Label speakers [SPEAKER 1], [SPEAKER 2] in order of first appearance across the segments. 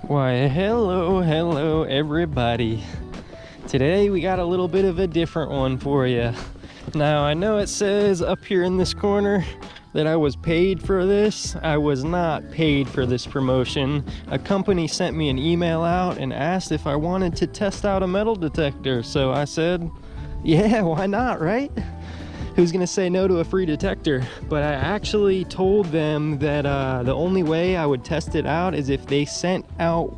[SPEAKER 1] Why, hello everybody. Today we got a little bit of a different one for you. Now I know it says up here in this corner that I was paid for this. I was not paid for this promotion. A company sent me an email out and asked if I wanted to test out a metal detector. So I said, yeah, why not, right? Who's gonna say no to a free detector? But I actually told them that the only way I would test it out is if they sent out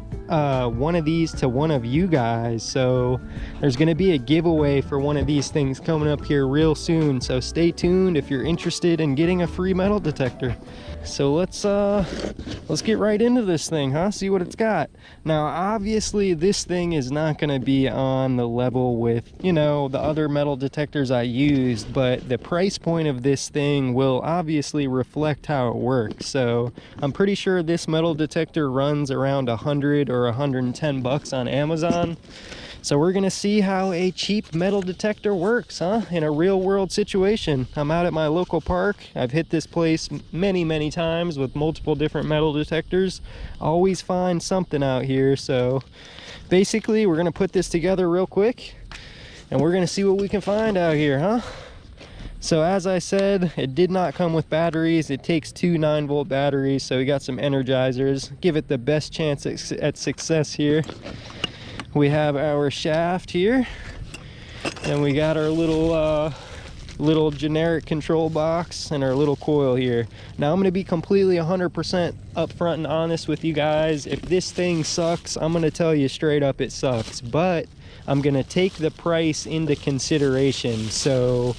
[SPEAKER 1] one of these to one of you guys. So there's gonna be a giveaway for one of these things coming up here real soon, so stay tuned if you're interested in getting a free metal detector. So let's get right into this thing, huh? See what it's got. Now obviously this thing is not gonna be on the level with, you know, the other metal detectors I used, but the price point of this thing will obviously reflect how it works. So I'm pretty sure this metal detector runs around 100 or 110 bucks on Amazon. So we're gonna see how a cheap metal detector works, huh? In a real world situation. I'm out at my local park. I've hit this place many times with multiple different metal detectors. Always find something out here. So basically we're gonna put this together real quick and we're gonna see what we can find out here, huh? So as I said, it did not come with batteries. It takes two 9-volt batteries, so we got some energizers. Give it the best chance at success here. We have our shaft here, and we got our little generic control box and our little coil here. Now I'm going to be completely 100% upfront and honest with you guys. If this thing sucks, I'm going to tell you straight up it sucks, but I'm going to take the price into consideration. So,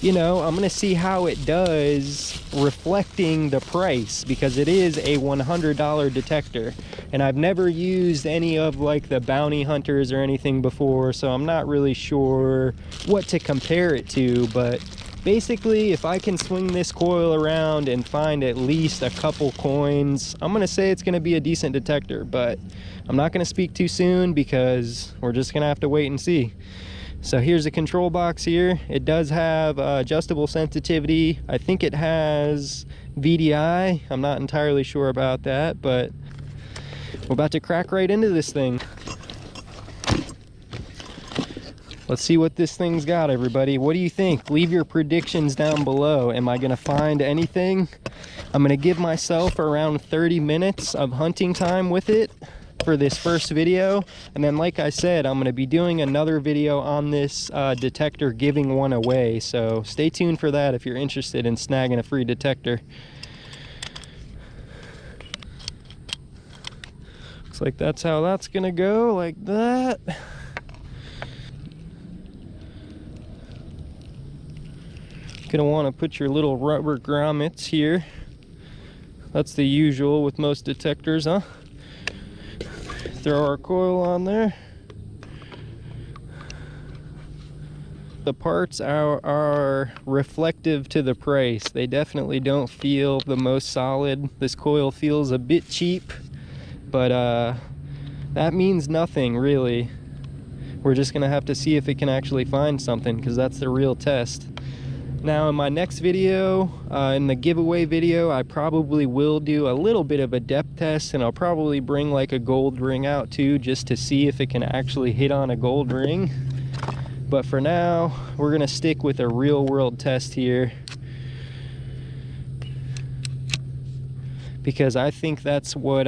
[SPEAKER 1] you know, I'm gonna see how it does reflecting the price, because it is a $100 detector and I've never used any of like the bounty hunters or anything before, so I'm not really sure what to compare it to. But basically if I can swing this coil around and find at least a couple coins, I'm gonna say it's gonna be a decent detector, but I'm not gonna speak too soon because we're just gonna have to wait and see. So here's the control box here. It does have adjustable sensitivity. I think it has VDI. I'm not entirely sure about that, but we're about to crack right into this thing. Let's see what this thing's got, everybody. What do you think? Leave your predictions down below. Am I gonna find anything? I'm gonna give myself around 30 minutes of hunting time with it for this first video, and then like I said, I'm going to be doing another video on this detector, giving one away, so stay tuned for that if you're interested in snagging a free detector. Looks like that's how that's gonna go, like that. Gonna want to put your little rubber grommets here. That's the usual with most detectors, huh? Throw our coil on there. The parts are reflective to the price. They definitely don't feel the most solid. This coil feels a bit cheap, but that means nothing really. We're just gonna have to see if it can actually find something, because that's the real test. Now in my next video, in the giveaway video, I probably will do a little bit of a depth test, and I'll probably bring like a gold ring out too, just to see if it can actually hit on a gold ring. But for now, we're gonna stick with a real world test here, because I think that's what,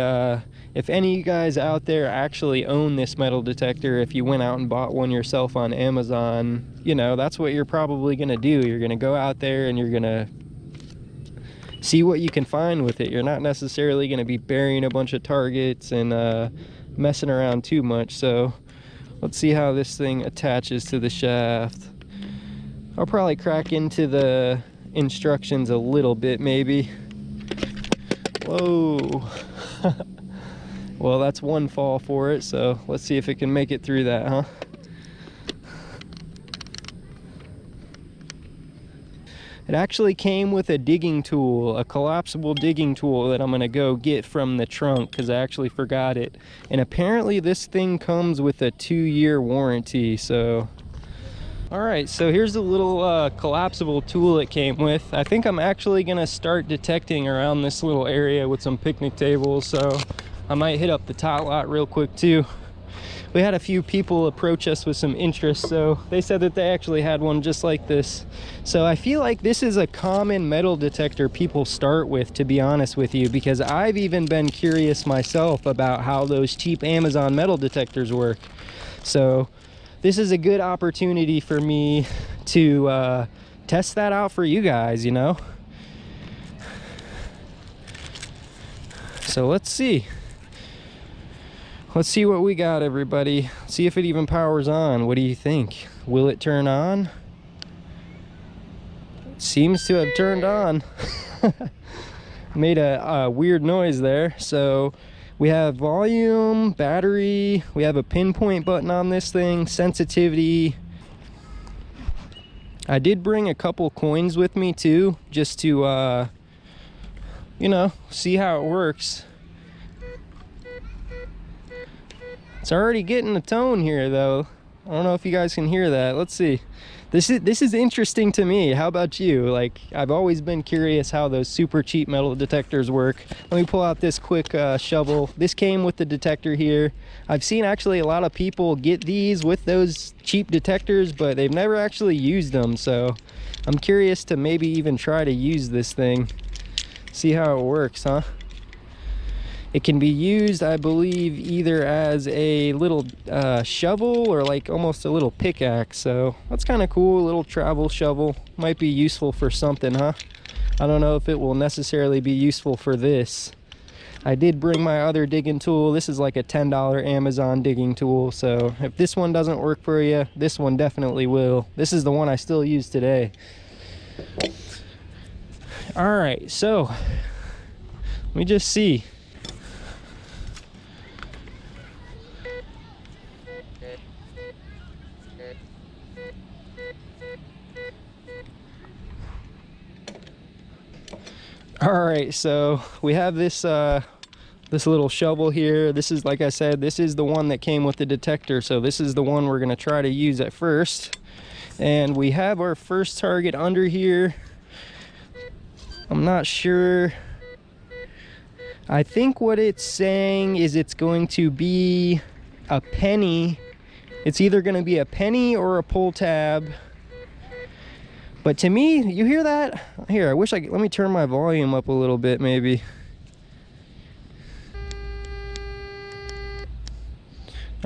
[SPEAKER 1] if any of you guys out there actually own this metal detector, if you went out and bought one yourself on Amazon, you know, that's what you're probably gonna do. You're gonna go out there and you're gonna see what you can find with it. You're not necessarily gonna be burying a bunch of targets and messing around too much. So let's see how this thing attaches to the shaft. I'll probably crack into the instructions a little bit maybe. Whoa. Well, that's one fall for it, so let's see if it can make it through that, huh? It actually came with a digging tool, a collapsible digging tool that I'm gonna go get from the trunk because I actually forgot it. And apparently this thing comes with a 2-year warranty, so. All right, so here's the little collapsible tool it came with. I think I'm actually gonna start detecting around this little area with some picnic tables, so I might hit up the tot lot real quick too. We had a few people approach us with some interest, so they said that they actually had one just like this. So I feel like this is a common metal detector people start with, to be honest with you, because I've even been curious myself about how those cheap Amazon metal detectors work. So this is a good opportunity for me to test that out for you guys, you know? So let's see. Let's see what we got, everybody. See if it even powers on. What do you think? Will it turn on? It seems to have turned on. Made a weird noise there. So we have volume, battery, we have a pinpoint button on this thing, sensitivity. I did bring a couple coins with me too, just to, you know, see how it works. It's already getting a tone here though. I don't know if you guys can hear that. Let's see. This is interesting to me. How about you? Like, I've always been curious how those super cheap metal detectors work. Let me pull out this quick shovel. This came with the detector here. I've seen actually a lot of people get these with those cheap detectors, but they've never actually used them. So I'm curious to maybe even try to use this thing. See how it works, huh? It can be used, I believe, either as a little shovel or like almost a little pickaxe. So that's kind of cool, a little travel shovel. Might be useful for something, huh? I don't know if it will necessarily be useful for this. I did bring my other digging tool. This is like a $10 Amazon digging tool. So if this one doesn't work for you, this one definitely will. This is the one I still use today. All right, so let me just see. All right, so we have this this little shovel here. This is, like I said, this is the one that came with the detector. So this is the one we're gonna try to use at first. And we have our first target under here. I'm not sure. I think what it's saying is it's going to be a penny. It's either gonna be a penny or a pull tab. But to me, you hear that? Here, I wish I could, let me turn my volume up a little bit maybe.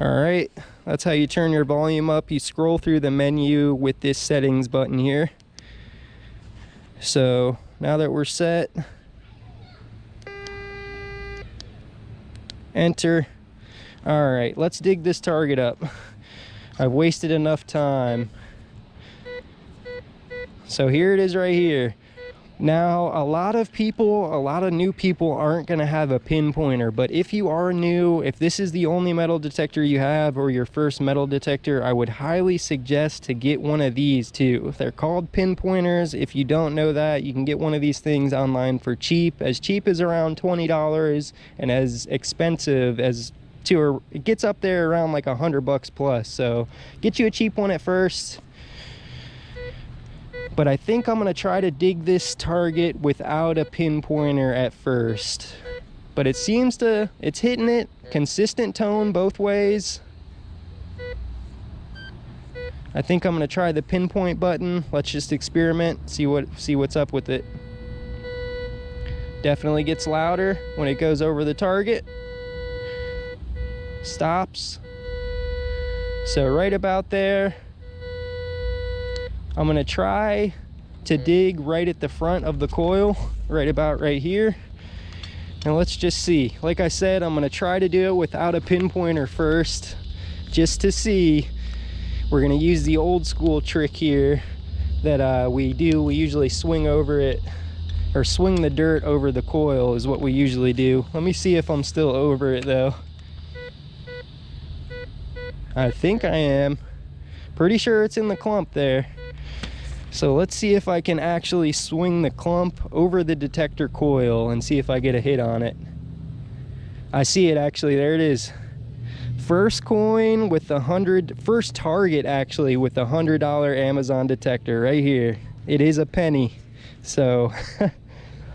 [SPEAKER 1] All right, that's how you turn your volume up. You scroll through the menu with this settings button here. So now that we're set, enter. All right, let's dig this target up. I've wasted enough time. So here it is right here. Now, a lot of new people aren't gonna have a pinpointer, but if you are new, if this is the only metal detector you have or your first metal detector, I would highly suggest to get one of these too. They're called pinpointers. If you don't know that, you can get one of these things online for cheap as around $20 and as expensive as it gets up there around like $100 plus. So get you a cheap one at first. But I think I'm gonna try to dig this target without a pinpointer at first. But it seems to, it's hitting it, consistent tone both ways. I think I'm gonna try the pinpoint button. Let's just experiment, see what's up with it. Definitely gets louder when it goes over the target. Stops. So right about there. I'm gonna try to dig right at the front of the coil, right about right here. And let's just see. Like I said, I'm gonna try to do it without a pinpointer first, just to see. We're gonna use the old school trick here that we do. We usually swing over it, or swing the dirt over the coil is what we usually do. Let me see if I'm still over it though. I think I am. Pretty sure it's in the clump there. So let's see if I can actually swing the clump over the detector coil and see if I get a hit on it. I see it actually, there it is. First coin with the first target actually with the $100 Amazon detector right here. It is a penny. So,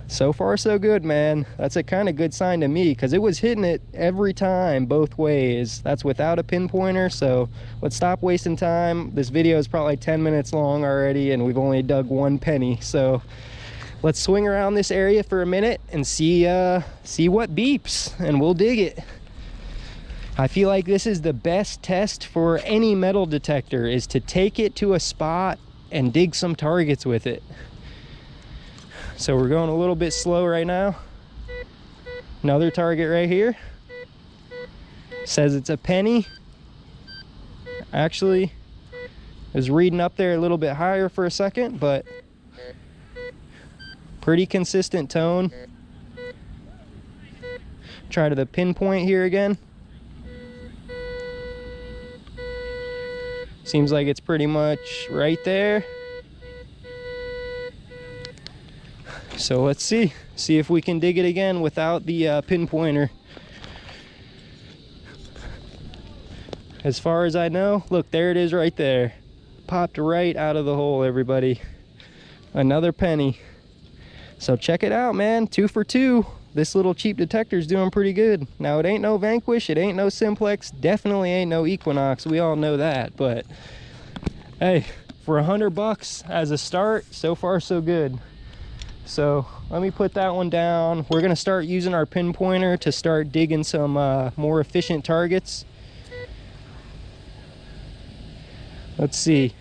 [SPEAKER 1] so far so good, man. That's a kind of good sign to me because it was hitting it every time, both ways. That's without a pinpointer, so let's stop wasting time. This video is probably 10 minutes long already and we've only dug one penny. So let's swing around this area for a minute and see what beeps, and we'll dig it. I feel like this is the best test for any metal detector, is to take it to a spot and dig some targets with it. So we're going a little bit slow right now. Another target right here. Says it's a penny. Actually, it was reading up there a little bit higher for a second, but pretty consistent tone. Try to the pinpoint here again. Seems like it's pretty much right there. So let's see if we can dig it again without the pinpointer. As far as I know, look, there it is right there. Popped right out of the hole, everybody. Another penny. So check it out, man. 2 for 2. This little cheap detector is doing pretty good. Now, it ain't no Vanquish, it ain't no Simplex, definitely ain't no Equinox. We all know that, but hey, for $100 as a start, so far so good. So let me put that one down. We're gonna start using our pinpointer to start digging some more efficient targets. Let's see.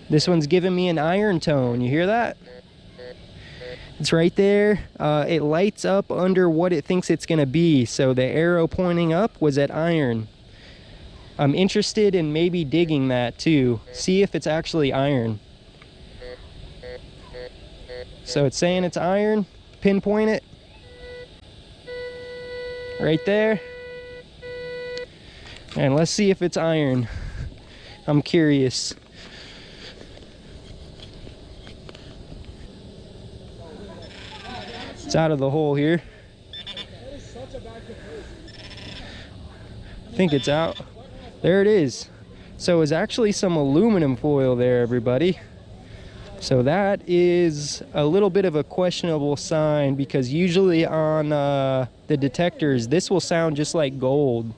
[SPEAKER 1] This one's giving me an iron tone. You hear that? It's right there. It lights up under what it thinks it's gonna be. So the arrow pointing up was at iron. I'm interested in maybe digging that too. See if it's actually iron. So it's saying it's iron. Pinpoint it. Right there. And let's see if it's iron. I'm curious. It's out of the hole here. I think it's out. There it is. So it's actually some aluminum foil there, everybody. So that is a little bit of a questionable sign, because usually on the detectors, this will sound just like gold.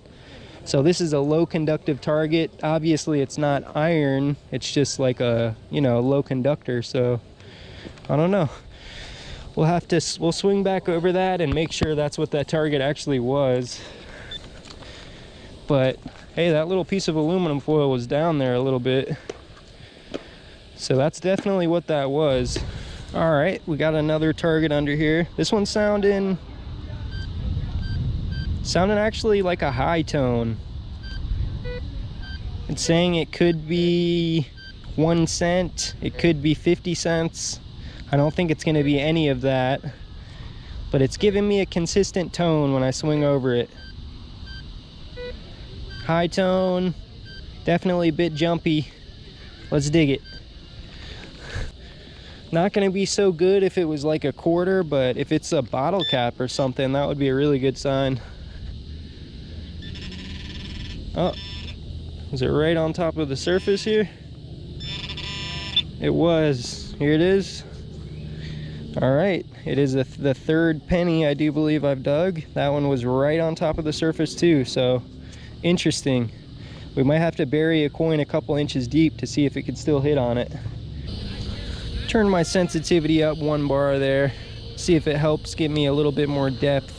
[SPEAKER 1] So this is a low conductive target. Obviously it's not iron. It's just like a, you know, low conductor. So I don't know. We'll swing back over that and make sure that's what that target actually was. But hey, that little piece of aluminum foil was down there a little bit. So that's definitely what that was. All right, we got another target under here. This one's sounding actually like a high tone. It's saying it could be 1 cent, it could be 50 cents. I don't think it's gonna be any of that, but it's giving me a consistent tone when I swing over it. High tone, definitely a bit jumpy. Let's dig it. Not gonna be so good if it was like a quarter, but if it's a bottle cap or something, that would be a really good sign. Oh, is it right on top of the surface here? It was. Here it is. All right, it is the third penny I do believe I've dug. That one was right on top of the surface too, so interesting. We might have to bury a coin a couple inches deep to see if it could still hit on it. Turn my sensitivity up 1 bar there, see if it helps get me a little bit more depth.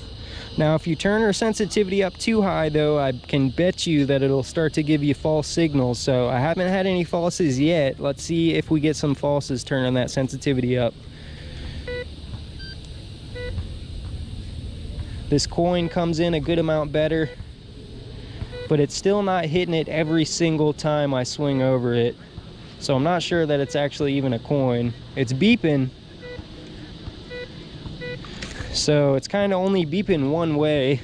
[SPEAKER 1] Now if you turn our sensitivity up too high though, I can bet you that it'll start to give you false signals. So I haven't had any falses yet. Let's see if we get some falses turning that sensitivity up. This coin comes in a good amount better, but it's still not hitting it every single time I swing over it. So I'm not sure that it's actually even a coin. It's beeping. So it's kind of only beeping one way.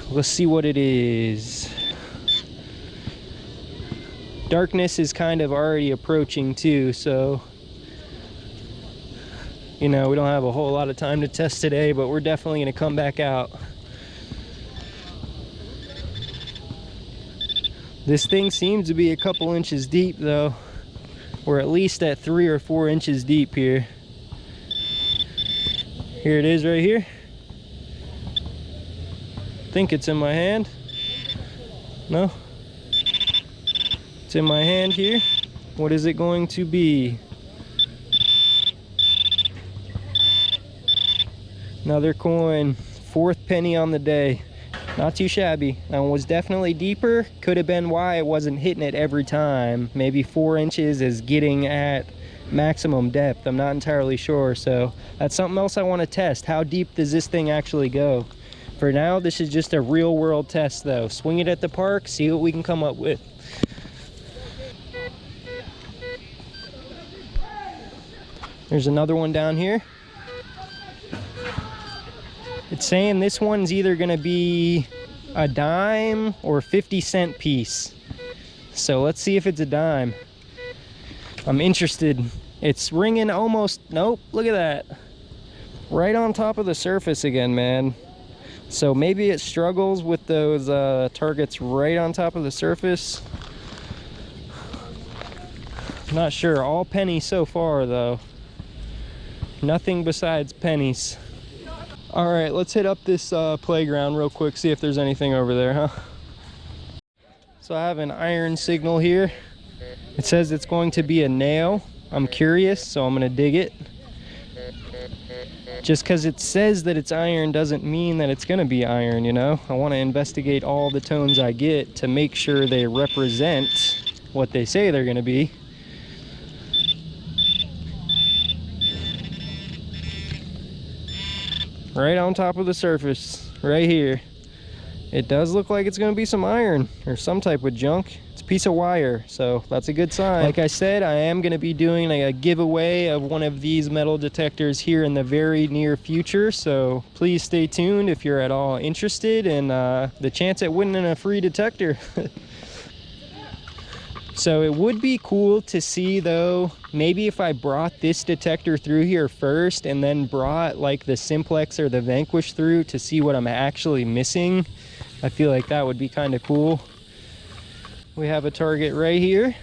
[SPEAKER 1] Let's see what it is. darkness is kind of already approaching too, so you know, we don't have a whole lot of time to test today, but we're definitely going to come back out. This thing seems to be a couple inches deep though. We're at least at 3 or 4 inches deep here. Here it is right here. I think it's in my hand. No? It's in my hand here. What is it going to be? Another coin. 4th penny on the day. Not too shabby. That one was definitely deeper. Could have been why it wasn't hitting it every time. Maybe 4 inches is getting at maximum depth. I'm not entirely sure. So that's something else I want to test. How deep does this thing actually go? For now, this is just a real world test though. Swing it at the park, see what we can come up with. There's another one down here. It's saying this one's either gonna be a dime or 50-cent piece. So let's see if it's a dime. I'm interested. It's ringing almost, nope, look at that. Right on top of the surface again, man. So maybe it struggles with those targets right on top of the surface. Not sure, all pennies so far though. Nothing besides pennies. All right, let's hit up this playground real quick, see if there's anything over there, huh? So I have an iron signal here. It says it's going to be a nail. I'm curious, so I'm gonna dig it. Just because it says that it's iron doesn't mean that it's gonna be iron, you know? I want to investigate all the tones I get to make sure they represent what they say they're gonna be. Right on top of the surface, right here. It does look like it's gonna be some iron or some type of junk. It's a piece of wire, so that's a good sign. Like I said, I am gonna be doing a giveaway of one of these metal detectors here in the very near future, so please stay tuned if you're at all interested in the chance at winning a free detector. So it would be cool to see though, maybe if I brought this detector through here first and then brought like the Simplex or the Vanquish through to see what I'm actually missing. I feel like that would be kind of cool. We have a target right here,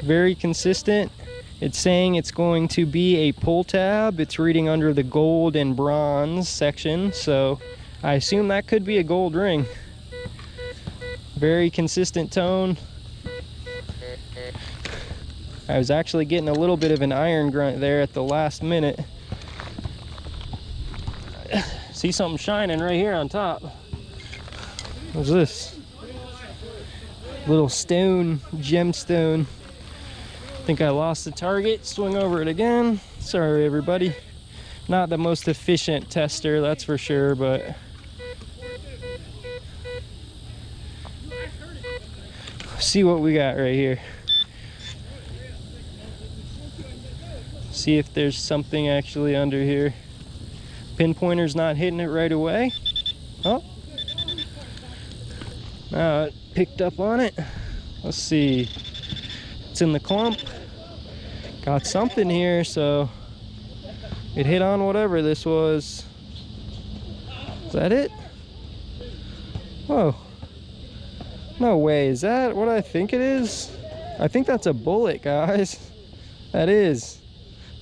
[SPEAKER 1] very consistent. It's saying it's going to be a pull tab. It's reading under the gold and bronze section, so I assume that could be a gold ring. Very consistent tone. I was actually getting a little bit of an iron grunt there at the last minute. See something shining right here on top. What's this? Little stone, gemstone. I think I lost the target. Swing over it again. Sorry everybody. Not the most efficient tester, that's for sure, but see what we got right here. See if there's something actually under here. Pinpointer's not hitting it right away. Oh, now it picked up on it. Let's see. It's in the clump. Got something here, so it hit on whatever this was. Is that it? Whoa. No way. Is that what I think it is? I think that's a bullet, guys. That is.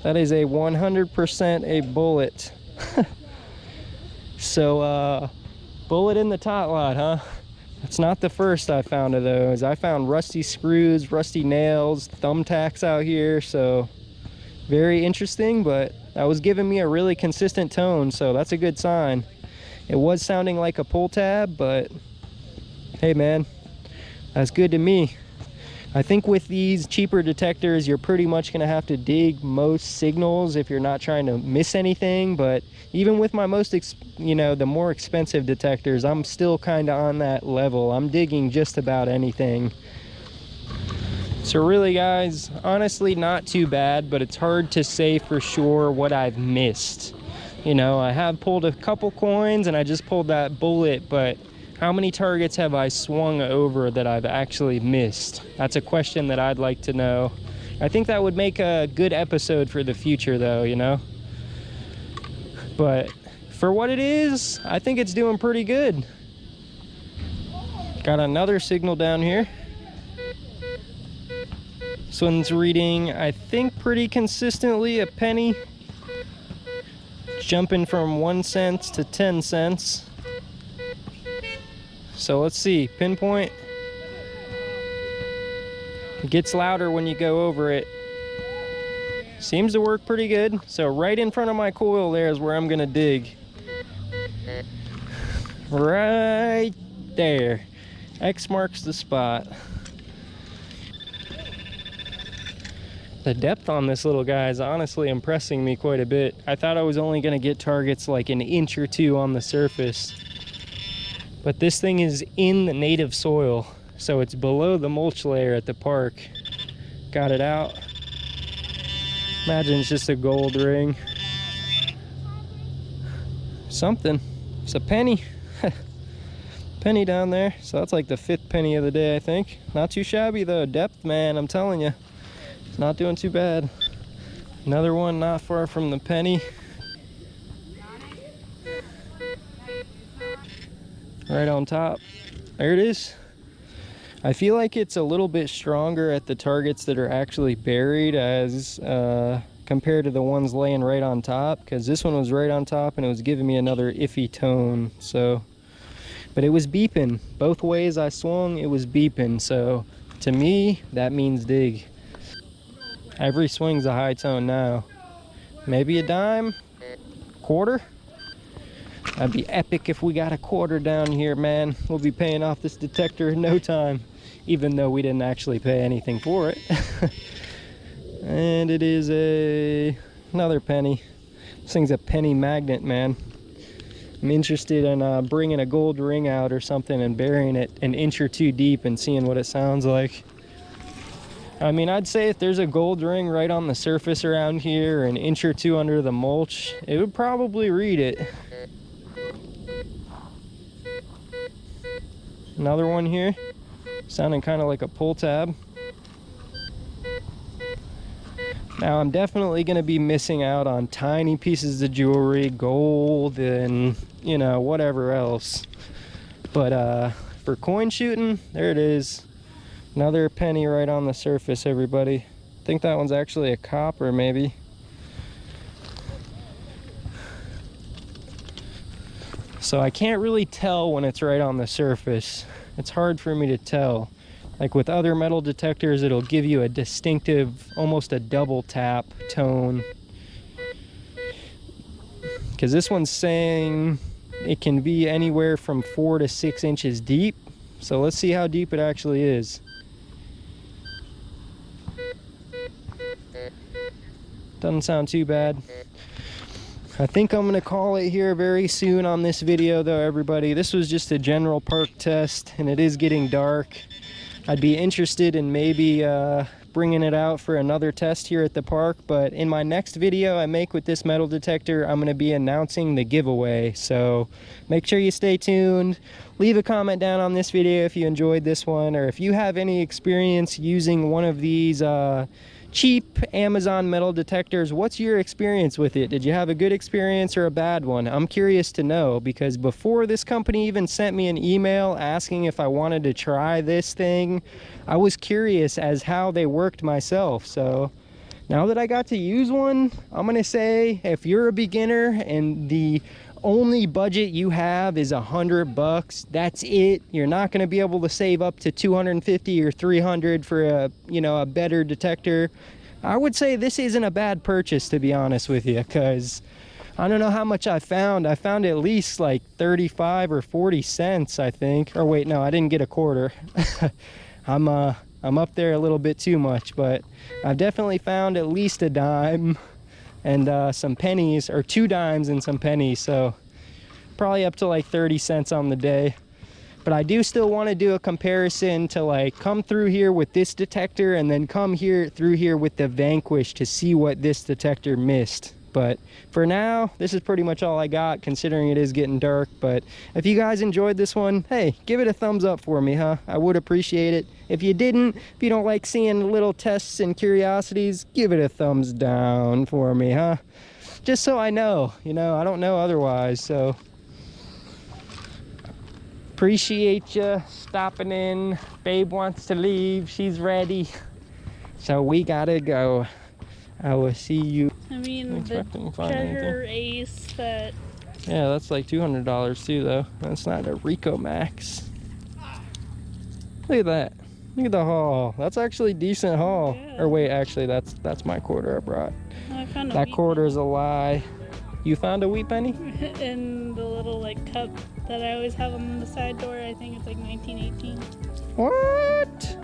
[SPEAKER 1] That is a 100% a bullet. So, bullet in the tot lot, huh? It's not the first I found of those. I found rusty screws, rusty nails, thumbtacks out here, so very interesting, but that was giving me a really consistent tone, so that's a good sign. It was sounding like a pull tab, but hey man, that's good to me. I think with these cheaper detectors, you're pretty much gonna have to dig most signals if you're not trying to miss anything. But even with my most, the more expensive detectors, I'm still kind of on that level. I'm digging just about anything. So really guys, honestly not too bad, but it's hard to say for sure what I've missed. You know, I have pulled a couple coins and I just pulled that bullet, but How many targets have I swung over that I've actually missed? That's a question that I'd like to know. I think that would make a good episode for the future though, you know? But for what it is, I think it's doing pretty good. Got another signal down here. This one's reading, I think, pretty consistently a penny. Jumping from 1 cent to 10 cents. So let's see, pinpoint. It gets louder when you go over it. Seems to work pretty good. So right in front of my coil there is where I'm gonna dig. Right there. X marks the spot. The depth on this little guy is honestly impressing me quite a bit. I thought I was only gonna get targets like an inch or two on the surface. But this thing is in the native soil, so it's below the mulch layer at the park. Got it out. Imagine it's just a gold ring. Something. It's a penny. Penny down there. So that's like the 5th penny of the day, I think. Not too shabby though. Depth, man, I'm telling you. It's not doing too bad. Another one not far from the penny. Right on top. There it is. I feel like it's a little bit stronger at the targets that are actually buried as compared to the ones laying right on top, because this one was right on top and it was giving me another iffy tone. So, but it was beeping both ways I swung. It was beeping, so to me that means dig. Every swing's a high tone now. Maybe a dime, quarter. That'd be epic if we got a quarter down here, man. We'll be paying off this detector in no time, even though we didn't actually pay anything for it. And it is another penny. This thing's a penny magnet, man. I'm interested in bringing a gold ring out or something and burying it an inch or two deep and seeing what it sounds like. I mean, I'd say if there's a gold ring right on the surface around here, an inch or two under the mulch, it would probably read it. Another one here, sounding kind of like a pull tab. Now I'm definitely going to be missing out on tiny pieces of jewelry, gold, and you know, whatever else. But for coin shooting, there it is. Another penny right on the surface, everybody. I think that one's actually a copper, maybe. So I can't really tell when it's right on the surface. It's hard for me to tell. Like with other metal detectors, it'll give you a distinctive, almost a double tap tone. Because this one's saying it can be anywhere from 4 to 6 inches deep. So let's see how deep it actually is. Doesn't sound too bad. I think I'm gonna call it here very soon on this video though, everybody. This was just a general park test and it is getting dark. I'd be interested in maybe bringing it out for another test here at the park, but in my next video I make with this metal detector, I'm gonna be announcing the giveaway. So make sure you stay tuned. Leave a comment down on this video if you enjoyed this one, or if you have any experience using one of these cheap Amazon metal detectors. What's your experience with it? Did you have a good experience or a bad one? I'm curious to know, because before this company even sent me an email asking if I wanted to try this thing, I was curious as how they worked myself. So now that I got to use one, I'm gonna say if you're a beginner and the only budget you have is $100, that's it. You're not going to be able to save up to $250 or $300 for a, you know, a better detector. I would say this isn't a bad purchase, to be honest with you, because I don't know how much I found. I found at least like 35 or 40 cents, I think. Or wait, no, I didn't get a quarter. I'm up there a little bit too much, but I've definitely found at least a dime and some pennies, or 2 dimes and some pennies, so probably up to like 30 cents on the day. But I do still want to do a comparison to like come through here with this detector and then come through here with the Vanquish to see what this detector missed, But for now, this is pretty much all I got, considering it is getting dark. But if you guys enjoyed this one, hey, give it a thumbs up for me, huh? I would appreciate it. If you didn't, if you don't like seeing little tests and curiosities, give it a thumbs down for me, huh? Just so I know, you know, I don't know otherwise. So appreciate you stopping in. Babe wants to leave, she's ready, so we gotta go. I will see you. I
[SPEAKER 2] mean, the treasure ace that...
[SPEAKER 1] Yeah, that's like $200 too, though. That's not a Ricomax. Look at that. Look at the haul. That's actually decent haul.
[SPEAKER 2] Yeah.
[SPEAKER 1] Or wait, actually, that's my quarter I brought.
[SPEAKER 2] I found
[SPEAKER 1] that quarter is a lie. You found a wheat penny?
[SPEAKER 2] In the little like cup that I always have on the side door. I think it's like 1918.
[SPEAKER 1] What?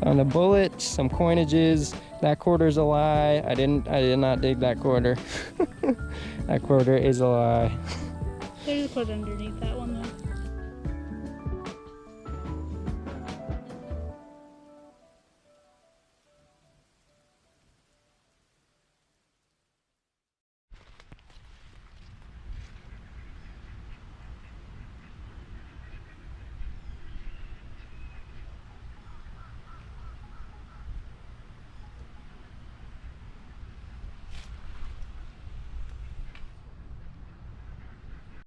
[SPEAKER 1] Found a bullet, some coinages. That quarter's a lie. I did not dig that quarter. That quarter is a lie.
[SPEAKER 2] There's a quarter underneath that one though.